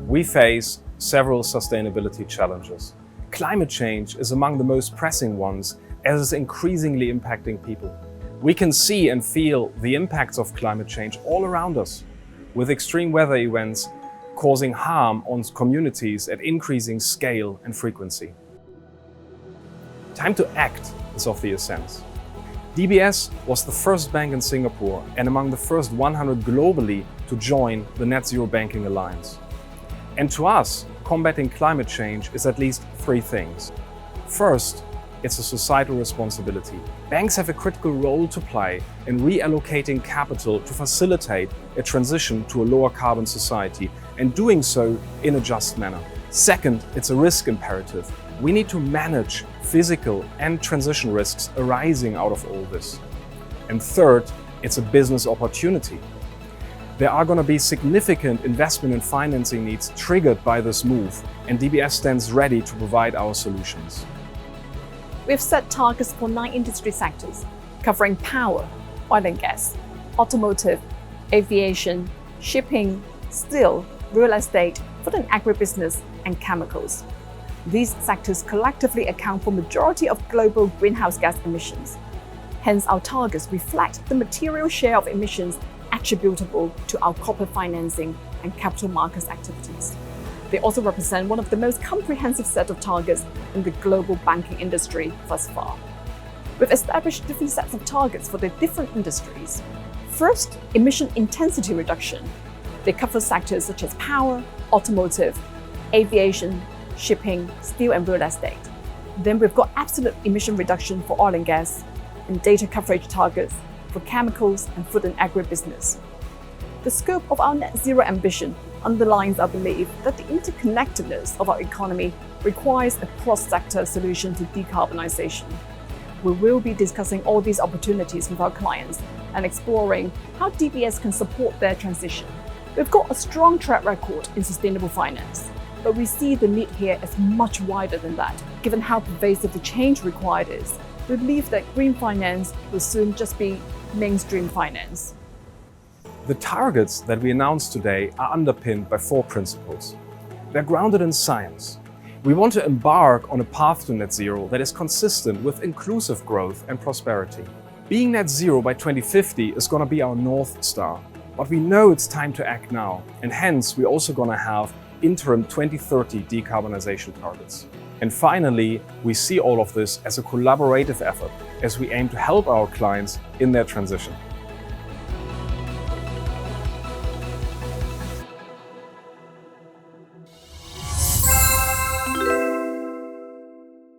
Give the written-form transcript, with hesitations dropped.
We face several sustainability challenges. Climate change is among the most pressing ones as it's increasingly impacting people. We can see and feel the impacts of climate change all around us, with extreme weather events causing harm on communities at increasing scale and frequency. Time to act is of the essence. DBS was the first bank in Singapore and among the first 100 globally to join the Net Zero Banking Alliance. And to us, combating climate change is at least three things. First, it's a societal responsibility. Banks have a critical role to play in reallocating capital to facilitate a transition to a lower carbon society, and doing so in a just manner. Second, it's a risk imperative. We need to manage physical and transition risks arising out of all this. And third, it's a business opportunity. There are going to be significant investment and financing needs triggered by this move, and DBS stands ready to provide our solutions. We've set targets for 9 industry sectors, covering power, oil and gas, automotive, aviation, shipping, steel, real estate, food and agribusiness, and chemicals. These sectors collectively account for the majority of global greenhouse gas emissions. Hence, our targets reflect the material share of emissions attributable to our corporate financing and capital markets activities. They also represent one of the most comprehensive set of targets in the global banking industry thus far. We've established different sets of targets for the different industries. First, emission intensity reduction. They cover sectors such as power, automotive, aviation, shipping, steel and real estate. Then we've got absolute emission reduction for oil and gas, and data coverage targets for chemicals and food and agribusiness. The scope of our net zero ambition underlines our belief that the interconnectedness of our economy requires a cross-sector solution to decarbonisation. We will be discussing all these opportunities with our clients and exploring how DBS can support their transition. We've got a strong track record in sustainable finance, but we see the need here as much wider than that. Given how pervasive the change required is, we believe that green finance will soon just be mainstream finance. The targets that we announced today are underpinned by 4 principles. They're grounded in science. We want to embark on a path to net zero that is consistent with inclusive growth and prosperity. Being net zero by 2050 is going to be our North Star, but we know it's time to act now, and hence we're also going to have interim 2030 decarbonisation targets. And finally, we see all of this as a collaborative effort as we aim to help our clients in their transition.